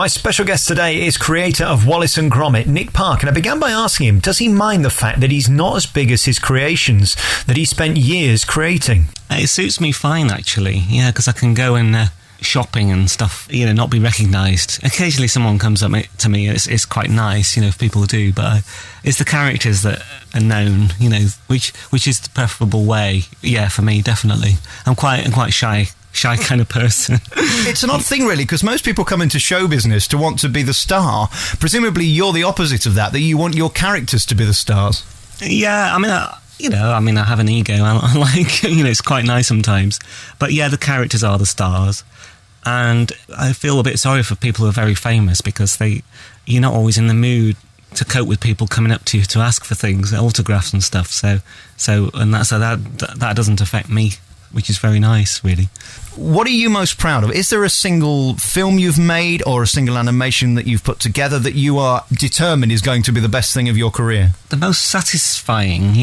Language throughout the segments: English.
My special guest today is creator of Wallace and Gromit, Nick Park, and I began by asking him, does he mind the fact that he's not as big as his creations that he spent years creating? It suits me fine, actually, yeah, because I can go and shopping and stuff, not be recognised. Occasionally someone comes up to me, it's quite nice, if people do, but it's the characters that are known, which is the preferable way, yeah, for me, definitely. I'm quite shy kind of person. It's an odd thing, really, because most people come into show business to want to be the star. Presumably you're the opposite of that you want your characters to be the stars. Yeah, I have an ego. I like, it's quite nice sometimes. But yeah, the characters are the stars. And I feel a bit sorry for people who are very famous because you're not always in the mood to cope with people coming up to you to ask for things, autographs and stuff. So that doesn't affect me, which is very nice, really. What are you most proud of? Is there a single film you've made or a single animation that you've put together that you are determined is going to be the best thing of your career? The most satisfying,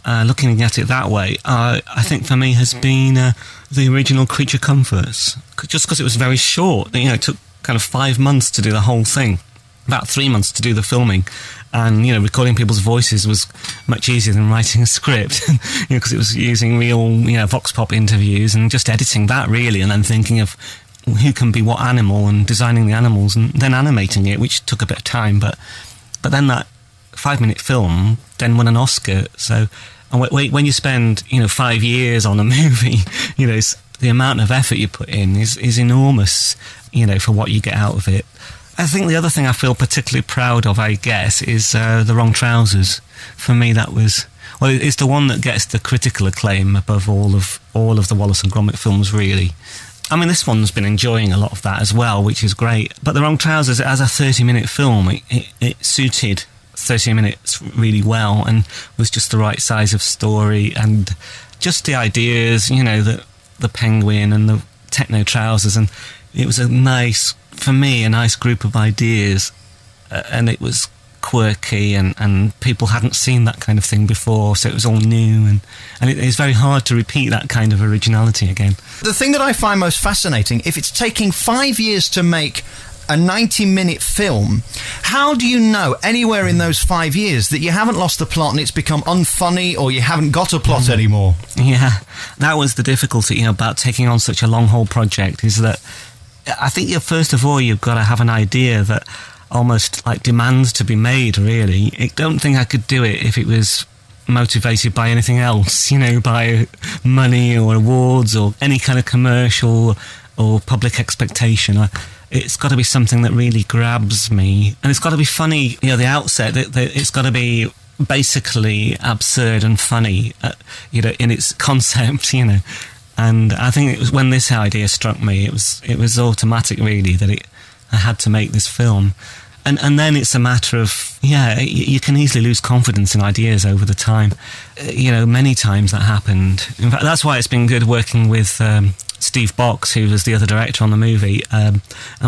looking at it that way, I think for me has been the original Creature Comforts. Just because it was very short. It took kind of 5 months to do the whole thing. About 3 months to do the filming. And, recording people's voices was much easier than writing a script, because it was using real, vox pop interviews and just editing that, really, and then thinking of who can be what animal and designing the animals and then animating it, which took a bit of time. But then that 5-minute film then won an Oscar. So when you spend, 5 years on a movie, the amount of effort you put in is enormous, for what you get out of it. I think the other thing I feel particularly proud of, I guess, is The Wrong Trousers. For me, it's the one that gets the critical acclaim above all of the Wallace and Gromit films, really. I mean, this one's been enjoying a lot of that as well, which is great. But The Wrong Trousers, as a 30-minute film, it suited 30 minutes really well and was just the right size of story and just the ideas, the penguin and the techno trousers, and it was a nice group of ideas, and it was quirky and people hadn't seen that kind of thing before, so it was all new, and it's very hard to repeat that kind of originality again. The thing that I find most fascinating, if it's taking 5 years to make a 90-minute film, how do you know anywhere in those 5 years that you haven't lost the plot and it's become unfunny or you haven't got a plot anymore? Yeah, that was the difficulty about taking on such a long-haul project, is that I think first of all you've got to have an idea that almost like demands to be made, really. I don't think I could do it if it was motivated by anything else, by money or awards or any kind of commercial or public expectation. It's got to be something that really grabs me, and it's got to be funny, the outset. It's got to be basically absurd and funny, in its concept, And I think it was when this idea struck me, it was automatic, really, that I had to make this film. And then it's a matter of, you can easily lose confidence in ideas over the time. Many times that happened. In fact, that's why it's been good working with Steve Box, who was the other director on the movie. And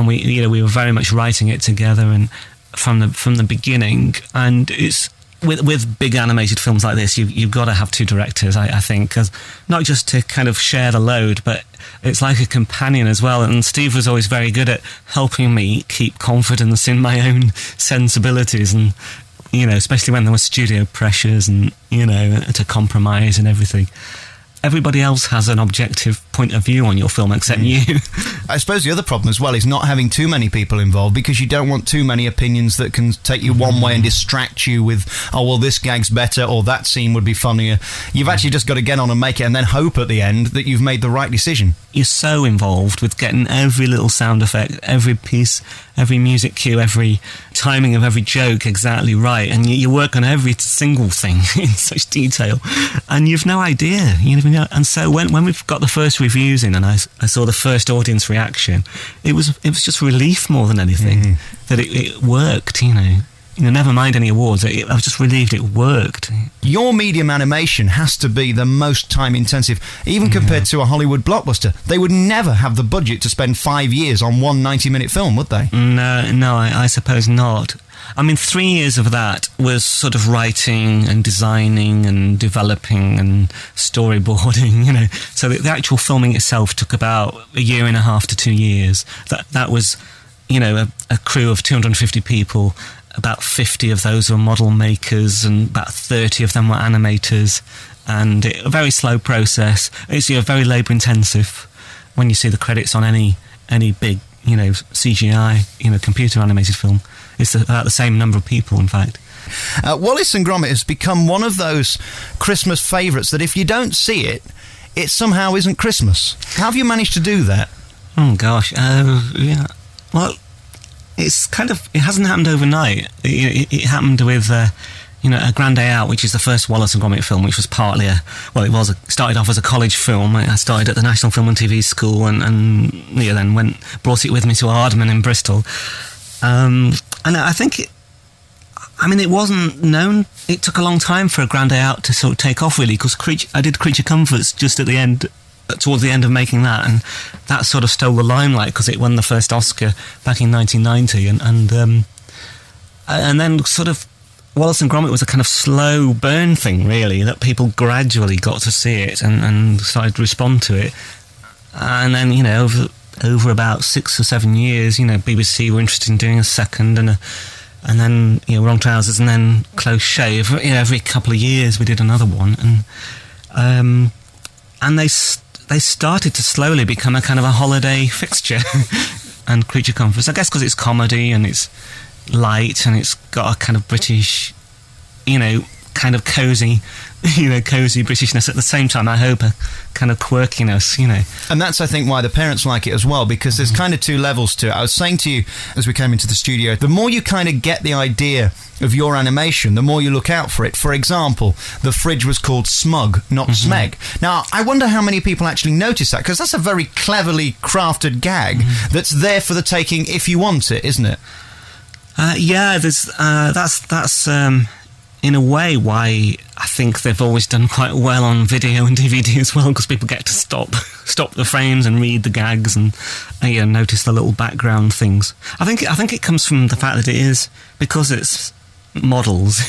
we were very much writing it together and from the beginning. And it's with big animated films like this, you've got to have two directors, I think, 'cause not just to kind of share the load, but it's like a companion as well. And Steve was always very good at helping me keep confidence in my own sensibilities, and especially when there were studio pressures and to compromise and everything. Everybody else has an objective point of view on your film except you. I suppose the other problem as well is not having too many people involved, because you don't want too many opinions that can take you one way and distract you with, oh, well, this gag's better or that scene would be funnier. You've actually just got to get on and make it and then hope at the end that you've made the right decision. You're so involved with getting every little sound effect, every piece, every music cue, every timing of every joke exactly right, and you work on every single thing in such detail, and you've no idea. And so when we've got the first reviews in and I saw the first audience reaction, it was just relief more than anything that it worked. Never mind any awards. I was just relieved it worked. Your medium animation has to be the most time intensive, even compared to a Hollywood blockbuster. They would never have the budget to spend 5 years on one 90-minute film, would they? No, I suppose not. I mean, 3 years of that was sort of writing and designing and developing and storyboarding, So the actual filming itself took about 1.5 to 2 years. That was, a crew of 250 people. About 50 of those were model makers, and about 30 of them were animators, and a very slow process. It's very labour intensive. When you see the credits on any big CGI computer animated film, it's about the same number of people, in fact. Wallace and Gromit has become one of those Christmas favourites that if you don't see it, it somehow isn't Christmas. How have you managed to do that? Oh gosh, yeah. Well, it hasn't happened overnight. It happened with a Grand Day Out, which is the first Wallace and Gromit film, which was partly started off as a college film. I started at the National Film and TV School, and then brought it with me to Aardman in Bristol. And I think it wasn't known. It took a long time for a Grand Day Out to sort of take off, really, because I did Creature Comforts just at the end. Towards the end of making that, and that sort of stole the limelight because it won the first Oscar back in 1990, and then sort of Wallace and Gromit was a kind of slow burn thing, really, that people gradually got to see it and started to respond to it, and then over about 6 or 7 years, BBC were interested in doing a second, and then Wrong Trousers, and then Close Shave. Every couple of years we did another one, and they started to slowly become a kind of a holiday fixture. And Creature Comforts, I guess because it's comedy and it's light and it's got a kind of British, kind of cosy Britishness at the same time, I hope, a kind of quirkiness, And that's, I think, why the parents like it as well, because there's kind of two levels to it. I was saying to you as we came into the studio, the more you kind of get the idea of your animation, the more you look out for it. For example, the fridge was called Smug, not Smeg. Now, I wonder how many people actually notice that, because that's a very cleverly crafted gag that's there for the taking if you want it, isn't it? That's in a way why I think they've always done quite well on video and DVD as well, because people get to stop the frames and read the gags and notice the little background things. I think it comes from the fact that it is, because it's models,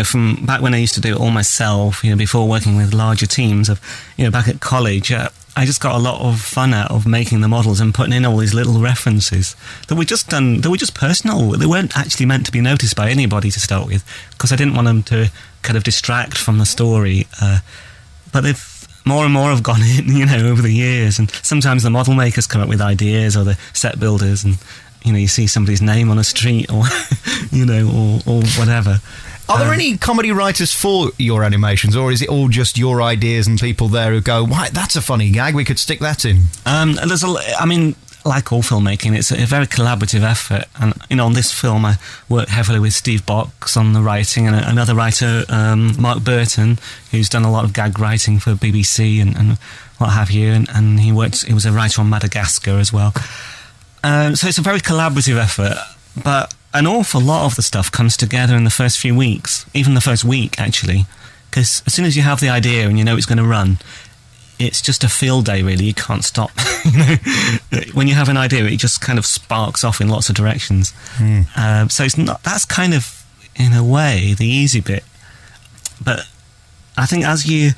from back when I used to do it all myself, before working with larger teams of, back at college, I just got a lot of fun out of making the models and putting in all these little references that were just personal. They weren't actually meant to be noticed by anybody to start with, because I didn't want them to kind of distract from the story. But they've more and more have gone in, over the years. And sometimes the model makers come up with ideas, or the set builders, and you see somebody's name on a street, or or whatever. Are there any comedy writers for your animations, or is it all just your ideas and people there who go, "Why, that's a funny gag, we could stick that in"? Like all filmmaking, it's a very collaborative effort. And, on this film, I worked heavily with Steve Box on the writing, and another writer, Mark Burton, who's done a lot of gag writing for BBC and what have you, and he was a writer on Madagascar as well. So it's a very collaborative effort, but an awful lot of the stuff comes together in the first few weeks, even the first week, actually, because as soon as you have the idea and it's going to run, it's just a field day, really. You can't stop. When you have an idea, it just kind of sparks off in lots of directions. So that's kind of, in a way, the easy bit. But I think as you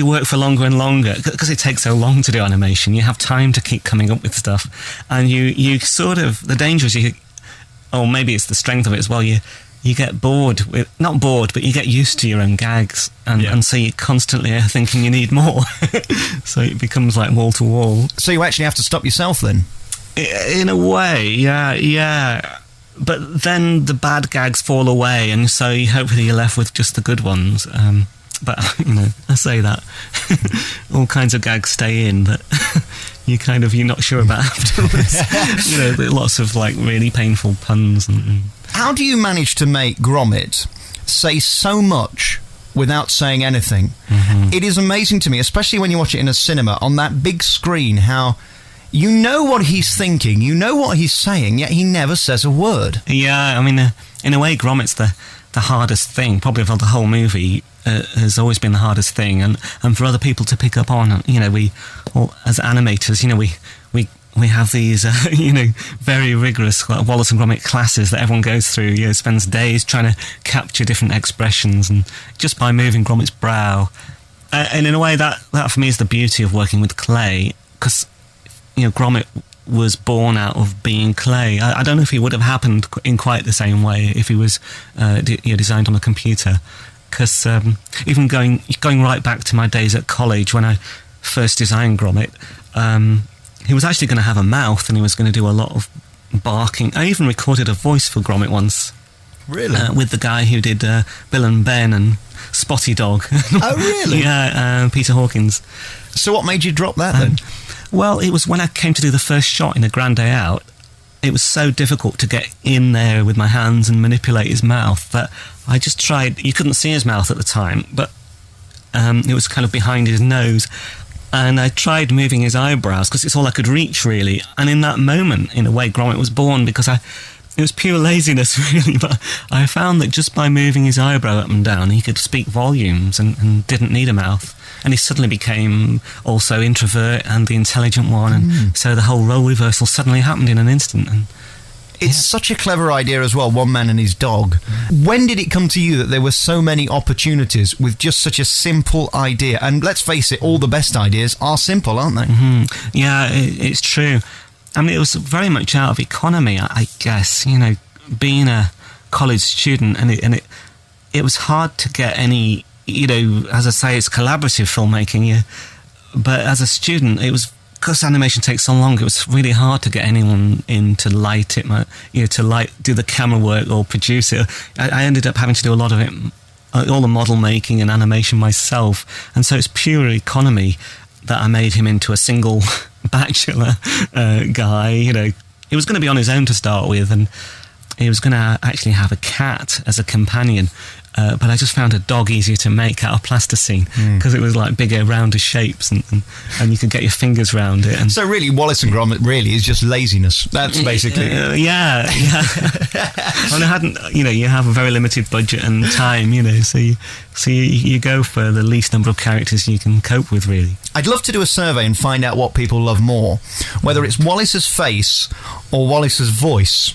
work for longer and longer, because it takes so long to do animation, you have time to keep coming up with stuff, and you sort of, the danger is or maybe it's the strength of it as well, you get bored not bored, but you get used to your own gags, and so you constantly are thinking you need more. So it becomes like wall to wall. So you actually have to stop yourself then? In a way, yeah. But then the bad gags fall away, and so hopefully you're left with just the good ones. But, I say that. All kinds of gags stay in that you're not sure about afterwards. Lots of, really painful puns. How do you manage to make Gromit say so much without saying anything? It is amazing to me, especially when you watch it in a cinema, on that big screen, how you know what he's thinking, you know what he's saying, yet he never says a word. Yeah, in a way, Gromit's the hardest thing, probably of the whole movie. Has always been the hardest thing, and for other people to pick up on. We all, as animators, we have these very rigorous Wallace and Gromit classes that everyone goes through. Spends days trying to capture different expressions, and just by moving Gromit's brow, and in a way that for me is the beauty of working with clay, because Gromit was born out of being clay. I don't know if it would have happened in quite the same way if he was designed on a computer. Because even going right back to my days at college when I first designed Grommet, he was actually going to have a mouth and he was going to do a lot of barking. I even recorded a voice for Grommet once. Really? With the guy who did Bill and Ben and Spotty Dog. Oh, really? Yeah, Peter Hawkins. So what made you drop that then? Well, it was when I came to do the first shot in A Grand Day Out. It was so difficult to get in there with my hands and manipulate his mouth that I just tried. You couldn't see his mouth at the time, but it was kind of behind his nose. And I tried moving his eyebrows because it's all I could reach, really. And in that moment, in a way, Grommet was born because it was pure laziness, really. But I found that just by moving his eyebrow up and down, he could speak volumes and didn't need a mouth. And he suddenly became also introvert and the intelligent one. And so the whole role reversal suddenly happened in an instant. And it's such a clever idea as well, one man and his dog. When did it come to you that there were so many opportunities with just such a simple idea? And let's face it, all the best ideas are simple, aren't they? Mm-hmm. Yeah, it's true. I mean, it was very much out of economy, I guess, being a college student, and it was hard to get any, as I say, it's collaborative filmmaking, but as a student, it was, because animation takes so long, it was really hard to get anyone in to light it, do the camera work or produce it. I ended up having to do a lot of it, all the model making and animation myself, and so it's pure economy that I made him into a single bachelor guy. He was going to be on his own to start with, and he was going to actually have a cat as a companion. But I just found a dog easier to make out of plasticine because it was like bigger, rounder shapes, and you could get your fingers round it. And so really, Wallace and Gromit really is just laziness. That's basically yeah. And I hadn't, you have a very limited budget and time, so you go for the least number of characters you can cope with, really. I'd love to do a survey and find out what people love more, whether it's Wallace's face or Wallace's voice.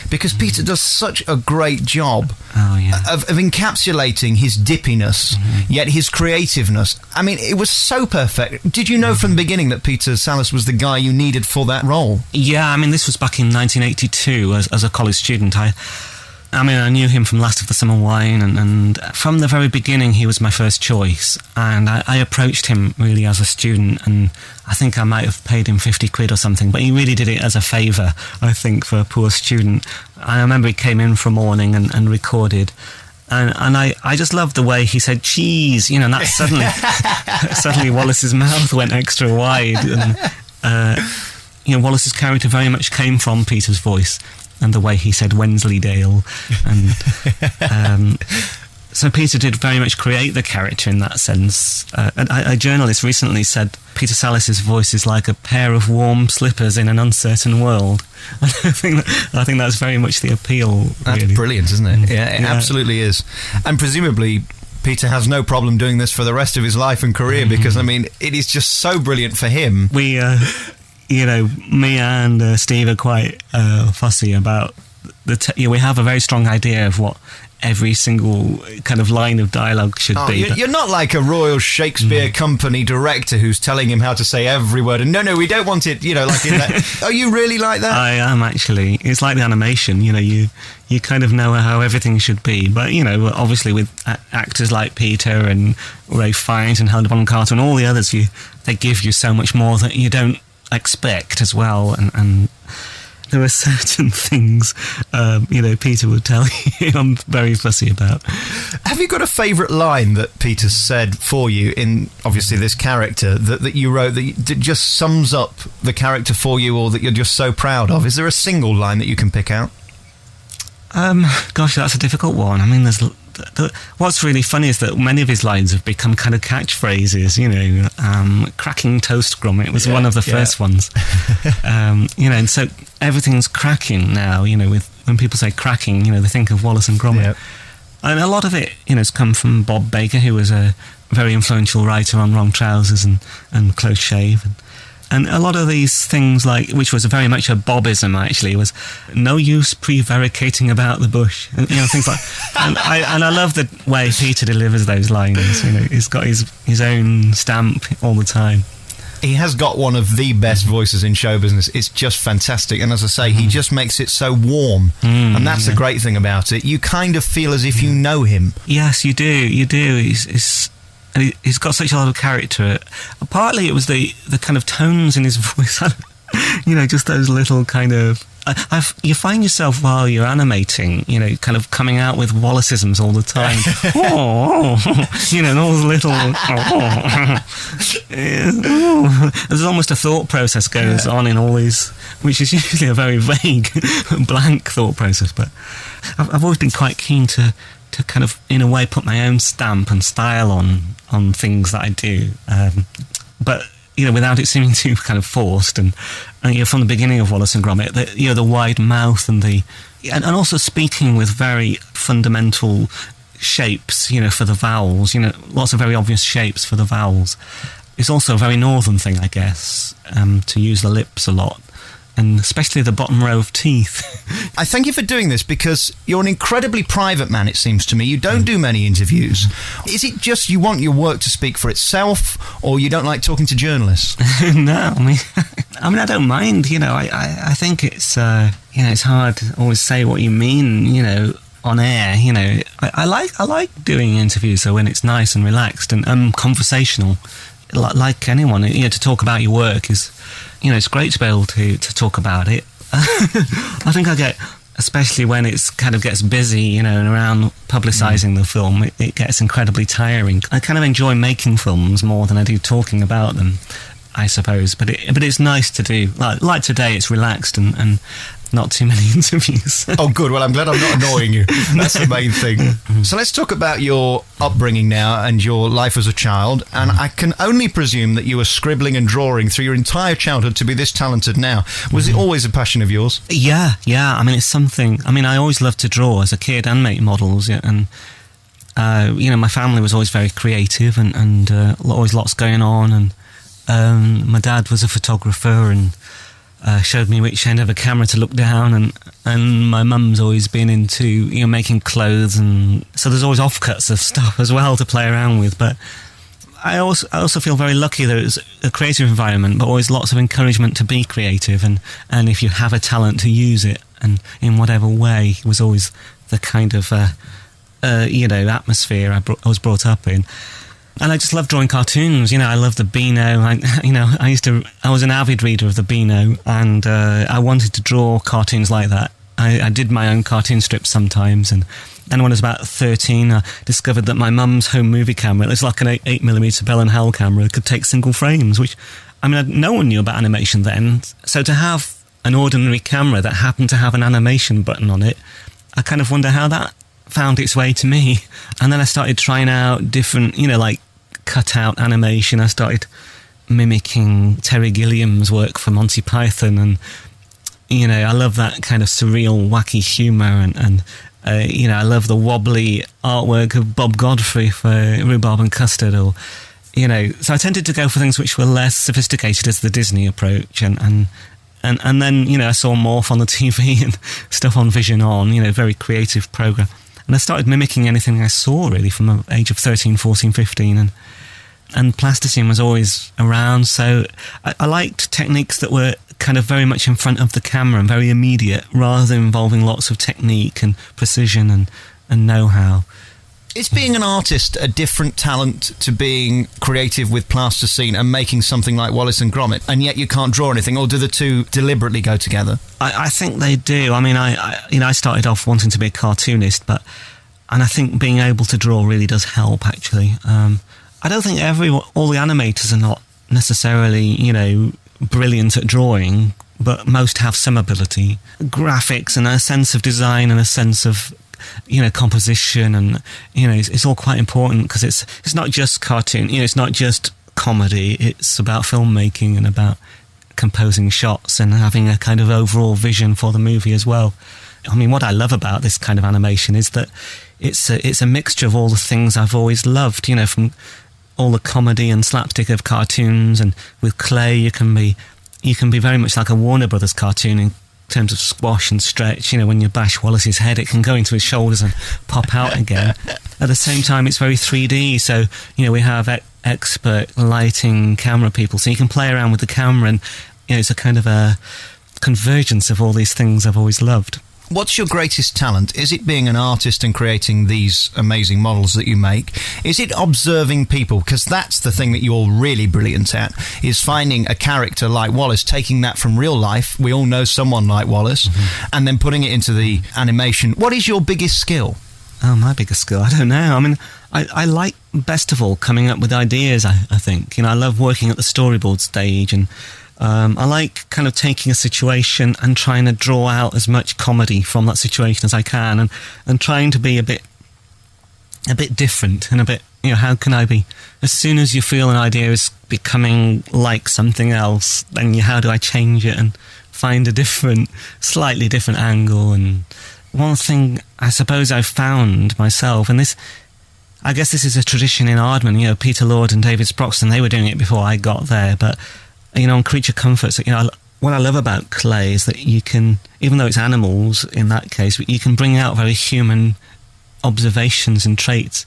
Because Peter does such a great job of encapsulating his dippiness, yet his creativeness. I mean, it was so perfect. Did you know from the beginning that Peter Sallis was the guy you needed for that role? Yeah, I mean, this was back in 1982 as a college student. I knew him from Last of the Summer Wine, and from the very beginning he was my first choice, and I approached him really as a student, and I think I might have paid him 50 quid or something, but he really did it as a favour, I think, for a poor student. I remember he came in for a morning and recorded, and I just loved the way he said cheese, and that suddenly Wallace's mouth went extra wide, and Wallace's character very much came from Peter's voice and the way he said Wensleydale, and so Peter did very much create the character in that sense. A journalist recently said Peter Sallis's voice is like a pair of warm slippers in an uncertain world. And I think that's very much the appeal. That's really brilliant, isn't it? Yeah, it absolutely is. And presumably Peter has no problem doing this for the rest of his life and career, because I mean, it is just so brilliant for him. We me and Steve are quite fussy about we have a very strong idea of what every single kind of line of dialogue should be. You're not like a Royal Shakespeare Company director who's telling him how to say every word. And no, we don't want it, like in that. Are you really like that? I am, actually. It's like the animation, you kind of know how everything should be. But, obviously with actors like Peter and Ray Fiennes and Helena Bonham Carter and all the others, they give you so much more that you don't expect as well, and there are certain things Peter would tell you I'm very fussy about. Have you got a favourite line that Peter said for you in obviously this character that you wrote that just sums up the character for you, or that you're just so proud of? Is there a single line that you can pick out? Gosh, that's a difficult one. I mean, what's really funny is that many of his lines have become kind of catchphrases, cracking toast Grommet was one of the first ones. And so everything's cracking now, when people say cracking, they think of Wallace and Grommet. Yep. And a lot of it, has come from Bob Baker, who was a very influential writer on Wrong Trousers and Close Shave. And a lot of these things, which was very much a Bobism, actually, was no use prevaricating about the bush, and things like. And I love the way Peter delivers those lines. He's got his own stamp all the time. He has got one of the best voices in show business. It's just fantastic. And as I say, he just makes it so warm. And that's the great thing about it. You kind of feel as if you know him. Yes, you do. You do. He's got such a lot of character. Partly it was the kind of tones in his voice. Just those little kind of... you find yourself while you're animating, kind of coming out with Wallaceisms all the time. And all those little... There's almost a thought process goes on in all these, which is usually a very vague, blank thought process. But I've always been quite keen to kind of, in a way, put my own stamp and style on things that I do. But... without it seeming too kind of forced, and from the beginning of Wallace and Gromit, the wide mouth and and also speaking with very fundamental shapes, for the vowels, lots of very obvious shapes for the vowels. It's also a very northern thing, I guess, to use the lips a lot. And especially the bottom row of teeth. I thank you for doing this because you're an incredibly private man, it seems to me. You don't do many interviews. Is it just you want your work to speak for itself, or you don't like talking to journalists? No, I don't mind. I think it's it's hard to always say what you mean. On air. I like doing interviews though when it's nice and relaxed and conversational. Like anyone, to talk about your work is, it's great to be able to talk about it. I think I get, especially when it's kind of gets busy, and around publicising the film, it gets incredibly tiring. I kind of enjoy making films more than I do talking about them, I suppose. But it's nice to do. Like today, it's relaxed and not too many interviews. Oh, good. Well, I'm glad I'm not annoying you. That's the main thing. So let's talk about your upbringing now and your life as a child. And I can only presume that you were scribbling and drawing through your entire childhood to be this talented now. Was it always a passion of yours? Yeah. It's something... I always loved to draw as a kid and make models. Yeah, and, my family was always very creative and always lots going on. And my dad was a photographer and... showed me which end of a camera to look down, and my mum's always been into making clothes, and so there's always offcuts of stuff as well to play around with. But I also feel very lucky that it's a creative environment, but always lots of encouragement to be creative, and if you have a talent to use it, and in whatever way, was always the kind of atmosphere I was brought up in. And I just love drawing cartoons. I love the Beano. I was an avid reader of the Beano, and I wanted to draw cartoons like that. I did my own cartoon strips sometimes, and then when I was about 13, I discovered that my mum's home movie camera, it's like an 8mm Bell and Howell camera, could take single frames, which, no one knew about animation then. So to have an ordinary camera that happened to have an animation button on it, I kind of wonder how that found its way to me. And then I started trying out different, like cut-out animation. I started mimicking Terry Gilliam's work for Monty Python, and I love that kind of surreal, wacky humour, and I love the wobbly artwork of Bob Godfrey for Rhubarb and Custard, or so I tended to go for things which were less sophisticated as the Disney approach, and then I saw Morph on the TV and stuff on Vision On, very creative program. And I started mimicking anything I saw, really, from the age of 13, 14, 15. And plasticine was always around, so I liked techniques that were kind of very much in front of the camera and very immediate, rather than involving lots of technique and precision and know-how. Is being an artist a different talent to being creative with plasticine and making something like Wallace and Gromit, and yet you can't draw anything, or do the two deliberately go together? I think they do. I started off wanting to be a cartoonist, and I think being able to draw really does help, actually. I don't think all the animators are not necessarily, brilliant at drawing, but most have some ability. Graphics and a sense of design and a sense of composition, and it's all quite important, because it's not just cartoon, it's not just comedy, it's about filmmaking and about composing shots and having a kind of overall vision for the movie as well. What I love about this kind of animation is that it's a mixture of all the things I've always loved, from all the comedy and slapstick of cartoons, and with clay you can be very much like a Warner Brothers cartoon in terms of squash and stretch. When you bash Wallace's head, it can go into his shoulders and pop out again. At the same time, it's very 3D, so we have expert lighting camera people, so you can play around with the camera, and it's a kind of a convergence of all these things I've always loved. What's your greatest talent? Is it being an artist and creating these amazing models that you make? Is it observing people? Because that's the thing that you're really brilliant at, is finding a character like Wallace, taking that from real life, we all know someone like Wallace, and then putting it into the animation. What is your biggest skill? Oh, my biggest skill? I don't know. I mean, I like, best of all, coming up with ideas, I think. I love working at the storyboard stage, and I like kind of taking a situation and trying to draw out as much comedy from that situation as I can, and trying to be a bit different, and a bit, how can I be? As soon as you feel an idea is becoming like something else, then how do I change it and find a slightly different angle? And one thing I suppose I've found myself, and I guess this is a tradition in Aardman, Peter Lord and David Sproxton, they were doing it before I got there, but on Creature Comforts, what I love about clay is that you can, even though it's animals in that case, you can bring out very human observations and traits.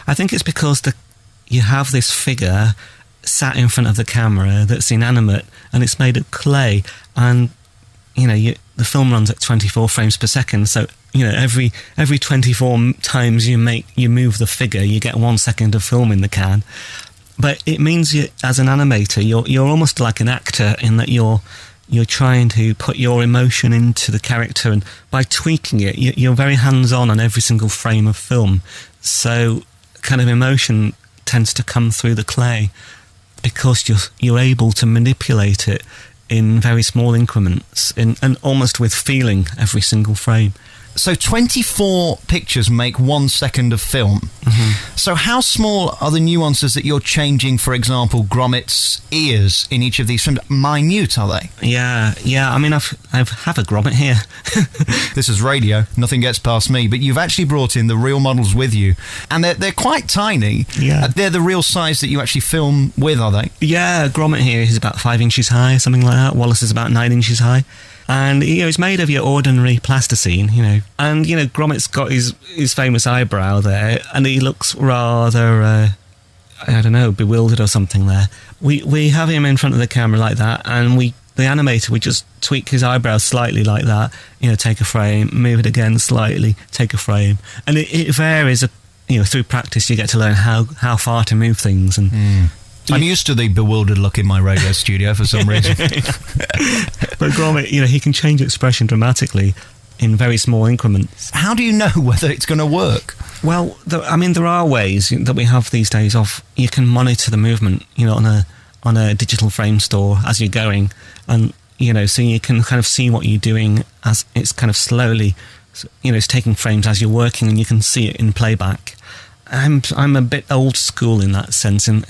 I think it's because you have this figure sat in front of the camera that's inanimate, and it's made of clay, and the film runs at 24 frames per second, so every 24 times you move the figure, you get 1 second of film in the can. But it means as an animator, you're almost like an actor, in that you're trying to put your emotion into the character, and by tweaking it, you're very hands-on every single frame of film. So kind of emotion tends to come through the clay because you're able to manipulate it in very small increments, and almost with feeling every single frame. So 24 pictures make 1 second of film. So how small are the nuances that you're changing, for example, Gromit's ears in each of these films? Minute, are they? Yeah. I mean, I have a Grommet here. This is radio. Nothing gets past me. But you've actually brought in the real models with you. And they're quite tiny. Yeah. They're the real size that you actually film with, are they? Yeah, Grommet here is about 5 inches high, something like that. Wallace is about 9 inches high. And, it's made of your ordinary plasticine, And, Gromit's got his famous eyebrow there, and he looks rather, I don't know, bewildered or something there. We have him in front of the camera like that, and the animator, we just tweak his eyebrows slightly like that, take a frame, move it again slightly, take a frame. And it varies, through practice you get to learn how far to move things. And I'm used to the bewildered look in my radio studio for some reason. But Grommet, he can change expression dramatically in very small increments. How do you know whether it's going to work? Well, there are ways that we have these days of, you can monitor the movement, on a digital frame store as you're going, and, so you can kind of see what you're doing as it's kind of slowly, it's taking frames as you're working, and you can see it in playback. I'm a bit old school in that sense, in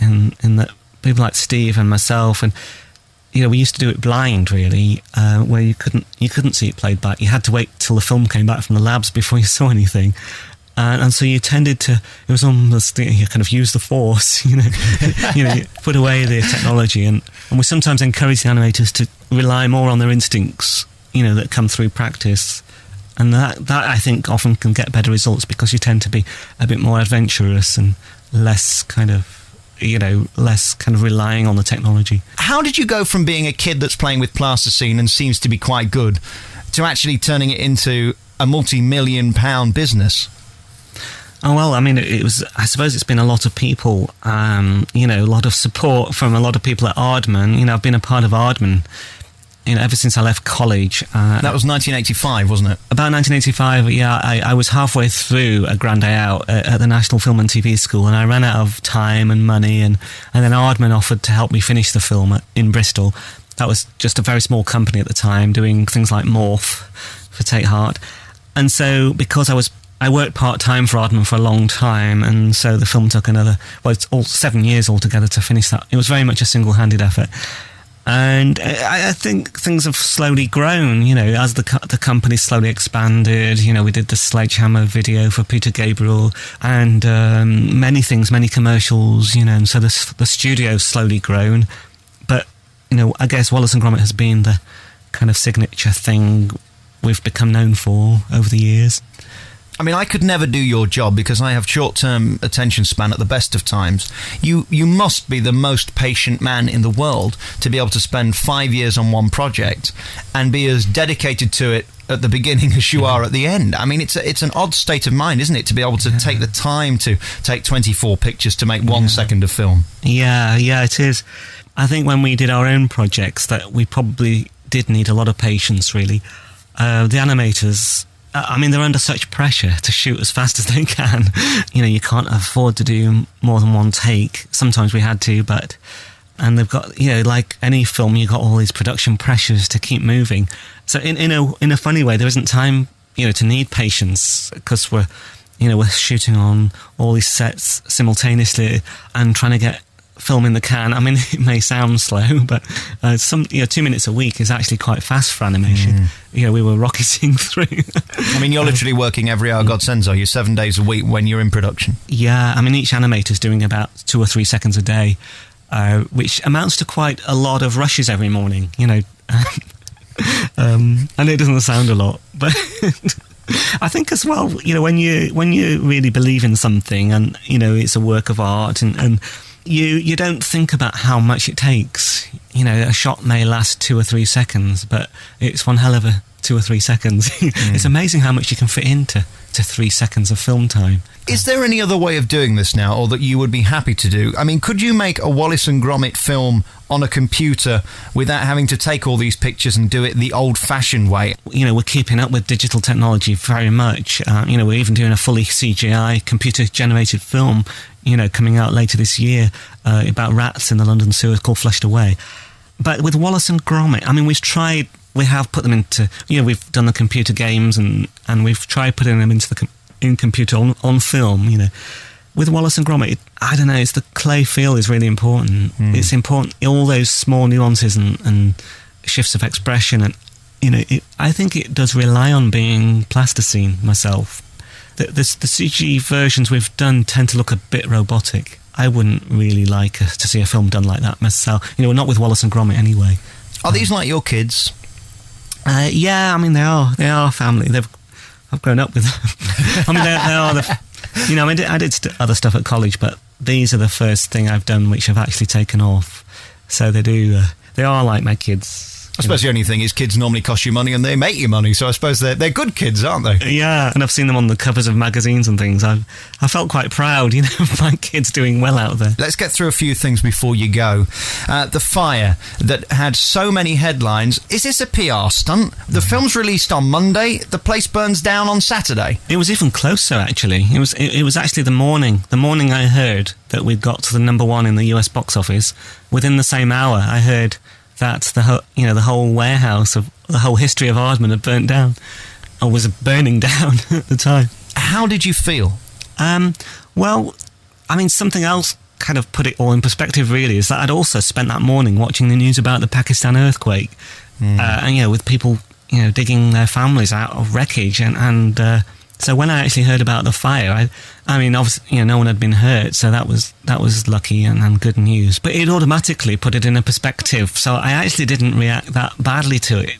that people like Steve and myself, and we used to do it blind, really, where you couldn't see it played back. You had to wait till the film came back from the labs before you saw anything, and so you tended to. It was almost you kind of use the force, you put away the technology, and we sometimes encourage the animators to rely more on their instincts, that come through practice. And that I think often can get better results, because you tend to be a bit more adventurous and less kind of relying on the technology. How did you go from being a kid that's playing with plasticine and seems to be quite good to actually turning it into a multi-million-pound business? Oh, well, I mean, I suppose it's been a lot of people, a lot of support from a lot of people at Aardman. I've been a part of Aardman ever since I left college. That was 1985, wasn't it? About 1985, yeah. I was halfway through a grand day out at the National Film and TV School, and I ran out of time and money, and then Aardman offered to help me finish the film in Bristol. That was just a very small company at the time, doing things like Morph for Take Heart. And so, because I worked part-time for Aardman for a long time, and so the film took it's all 7 years altogether to finish that. It was very much a single-handed effort. And I think things have slowly grown, as the company slowly expanded. We did the Sledgehammer video for Peter Gabriel, and many commercials, and so the studio's slowly grown. But, I guess Wallace and Grommet has been the kind of signature thing we've become known for over the years. I mean, I could never do your job because I have short-term attention span at the best of times. You must be the most patient man in the world to be able to spend 5 years on one project and be as dedicated to it at the beginning as you are at the end. I mean, it's an odd state of mind, isn't it, to be able to take the time to take 24 pictures to make 1 second of film. Yeah, it is. I think when we did our own projects that we probably did need a lot of patience, really. The animators, I mean, they're under such pressure to shoot as fast as they can. You can't afford to do more than one take. Sometimes we had to, and they've got, like any film, you've got all these production pressures to keep moving. So in a funny way, there isn't time, to need patience because we're shooting on all these sets simultaneously and trying to get film in the can. I mean, it may sound slow, but 2 minutes a week is actually quite fast for animation. We were rocketing through. I mean, you're literally working every hour God sends, are you? 7 days a week when you're in production? Yeah, I mean, each animator's doing about 2 or 3 seconds a day, which amounts to quite a lot of rushes every morning, and it doesn't sound a lot, but I think as well, when you really believe in something and, it's a work of art and you don't think about how much it takes. A shot may last 2 or 3 seconds, but it's one hell of a 2 or 3 seconds. It's amazing how much you can fit into 3 seconds of film time. Is there any other way of doing this now, or that you would be happy to do? I mean, could you make a Wallace and Gromit film on a computer without having to take all these pictures and do it the old-fashioned way? We're keeping up with digital technology very much. We're even doing a fully CGI, computer-generated film, coming out later this year about rats in the London sewers called Flushed Away. But with Wallace and Gromit, I mean, we have put them into, we've done the computer games and we've tried putting them into in computer on film, With Wallace and Gromit, I don't know, it's the clay feel is really important. It's important, all those small nuances and shifts of expression. And, I think it does rely on being plasticine myself. The CG versions we've done tend to look a bit robotic. I wouldn't really like to see a film done like that myself. Not with Wallace and Gromit anyway. Are these like your kids? Yeah, I mean, they are family. I've grown up with them. I mean, they are I did other stuff at college, but these are the first thing I've done which have actually taken off. So they are like my kids. I suppose the only thing is kids normally cost you money and they make you money, so I suppose they're good kids, aren't they? Yeah, and I've seen them on the covers of magazines and things. I felt quite proud, of my kids doing well out there. Let's get through a few things before you go. The fire that had so many headlines, is this a PR stunt? The film's released on Monday, the place burns down on Saturday. It was even closer, actually. It was actually the morning I heard that we'd got to the #1 in the US box office. Within the same hour, I heard that the whole warehouse of the whole history of Aardman had burnt down, or was burning down at the time. How did you feel? Well, I mean, something else kind of put it all in perspective, really, is that I'd also spent that morning watching the news about the Pakistan earthquake, and with people digging their families out of wreckage, and so when I actually heard about the fire, I mean, obviously, no one had been hurt, so that was lucky and good news. But it automatically put it in a perspective, so I actually didn't react that badly to it.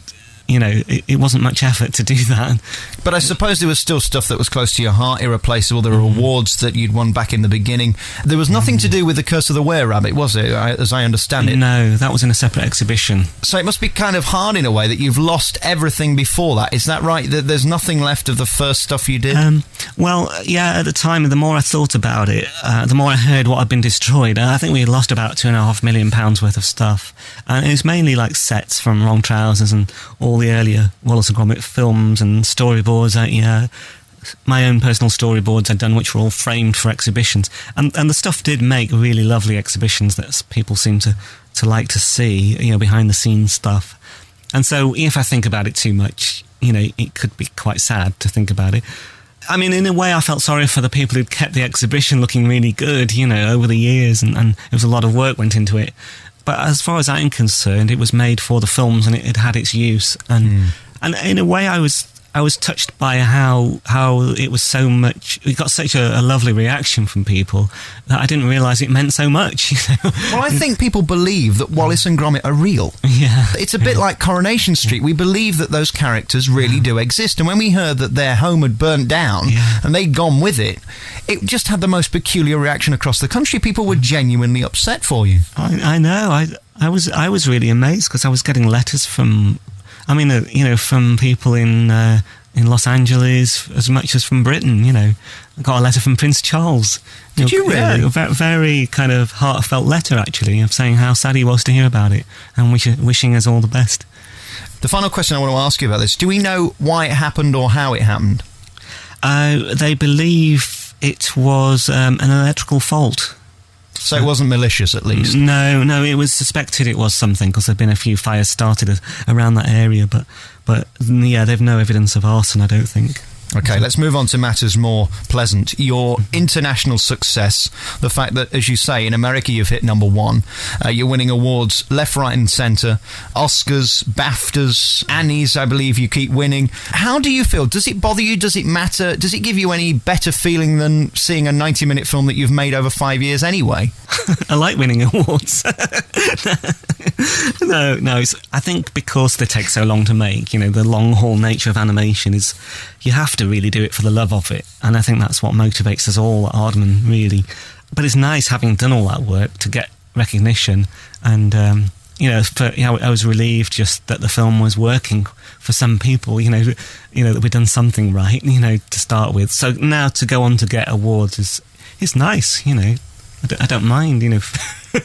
It wasn't much effort to do that. But I suppose there was still stuff that was close to your heart, irreplaceable. There were awards that you'd won back in the beginning. There was nothing to do with The Curse of the Were-Rabbit, was it, as I understand it? No, that was in a separate exhibition. So it must be kind of hard in a way that you've lost everything before that. Is that right? That there's nothing left of the first stuff you did? Well, yeah, at the time, the more I thought about it, the more I heard what had been destroyed. I think we had lost about £2.5 million worth of stuff. And it was mainly like sets from Wrong Trousers and all the earlier Wallace and Gromit films and storyboards. My own personal storyboards I'd done, which were all framed for exhibitions. And the stuff did make really lovely exhibitions that people seem to like to see, behind the scenes stuff. And so if I think about it too much, it could be quite sad to think about it. I mean, in a way, I felt sorry for the people who'd kept the exhibition looking really good, over the years, and it was a lot of work went into it. But as far as I'm concerned, it was made for the films and it had its use. And in a way, I was I was touched by how it was so much. We got such a lovely reaction from people that I didn't realise it meant so much. Well, I think people believe that Wallace and Gromit are real. Yeah, it's a bit like Coronation Street. We believe that those characters really do exist, and when we heard that their home had burnt down and they'd gone with it, it just had the most peculiar reaction across the country. People were genuinely upset for you. I know. I was really amazed because I was getting letters from. I mean, from people in Los Angeles as much as from Britain. I got a letter from Prince Charles. Did you really? Yeah, a very kind of heartfelt letter, actually, of saying how sad he was to hear about it and wishing us all the best. The final question I want to ask you about this: do we know why it happened or how it happened? They believe it was an electrical fault. So it wasn't malicious, at least? No, it was suspected it was something, because there have been a few fires started around that area, but they've no evidence of arson, I don't think. Okay, let's move on to matters more pleasant. Your international success, the fact that, as you say, in America you've hit number 1, you're winning awards left, right and centre, Oscars, BAFTAs, Annies, I believe you keep winning. How do you feel? Does it bother you? Does it matter? Does it give you any better feeling than seeing a 90-minute film that you've made over 5 years anyway? I like winning awards. No, I think because they take so long to make, the long-haul nature of animation is you have to really do it for the love of it, and I think that's what motivates us all at Aardman, really. But it's nice, having done all that work, to get recognition, and I was relieved just that the film was working for some people, that we'd done something right, to start with. So now to go on to get awards is nice, I don't mind,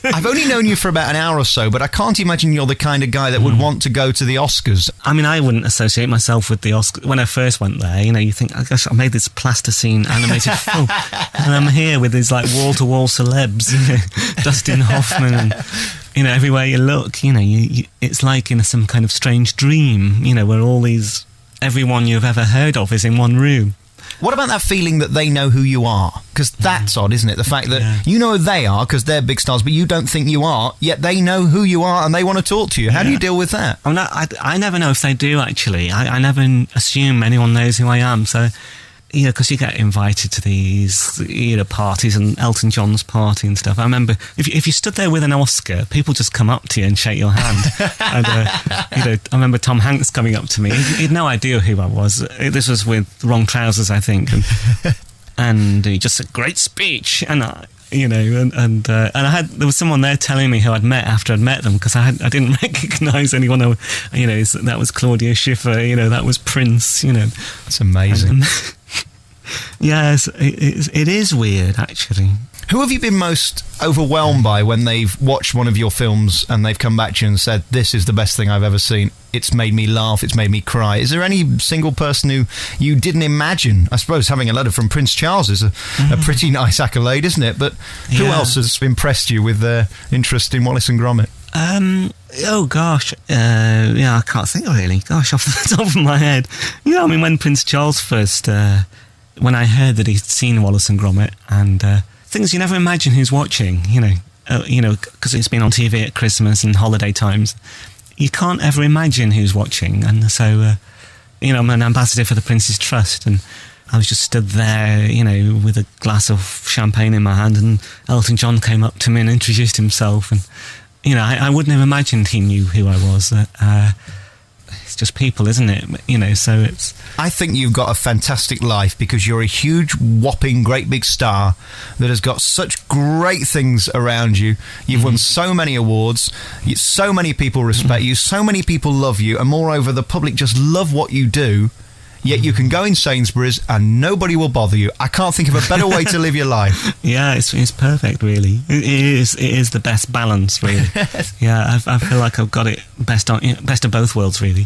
I've only known you for about an hour or so, but I can't imagine you're the kind of guy that would want to go to the Oscars. I mean, I wouldn't associate myself with the Oscars. When I first went there, you think, oh gosh, I made this plasticine animated film, and I'm here with these like wall-to-wall celebs, Dustin Hoffman, and everywhere you look, it's like in some kind of strange dream, where everyone you've ever heard of is in one room. What about that feeling that they know who you are? Because that's odd, isn't it? The fact that you know who they are because they're big stars, but you don't think you are, yet they know who you are and they want to talk to you. How do you deal with that? I never know if they do, actually. I never assume anyone knows who I am. So, because you get invited to these parties, and Elton John's party and stuff. I remember if you stood there with an Oscar, people just come up to you and shake your hand. And, I remember Tom Hanks coming up to me. He had no idea who I was. This was with the wrong trousers, I think. And he just said, "Great speech," and I there was someone there telling me who I'd met after I'd met them, because I didn't recognise anyone. That was Claudia Schiffer. That was Prince. It's amazing. Yes, it is weird, actually. Who have you been most overwhelmed by when they've watched one of your films and they've come back to you and said, "This is the best thing I've ever seen. It's made me laugh. It's made me cry"? Is there any single person who you didn't imagine? I suppose having a letter from Prince Charles is a pretty nice accolade, isn't it? But who else has impressed you with their interest in Wallace and Gromit? Oh gosh, I can't think really. Gosh, off the top of my head. When Prince Charles first, when I heard that he'd seen Wallace and Gromit, and things you never imagine who's watching, because it's been on TV at Christmas and holiday times, you can't ever imagine who's watching. And so, I'm an ambassador for the Prince's Trust, and I was just stood there, with a glass of champagne in my hand, and Elton John came up to me and introduced himself, and I wouldn't have imagined he knew who I was. It's just people, isn't it? So it's... I think you've got a fantastic life because you're a huge, whopping, great big star that has got such great things around you. You've won so many awards, so many people respect you, so many people love you, and moreover, the public just love what you do. Yet you can go in Sainsbury's and nobody will bother you. I can't think of a better way to live your life. Yeah, it's perfect, really. It is the best balance, really. Yeah, I feel like I've got it best of both worlds, really.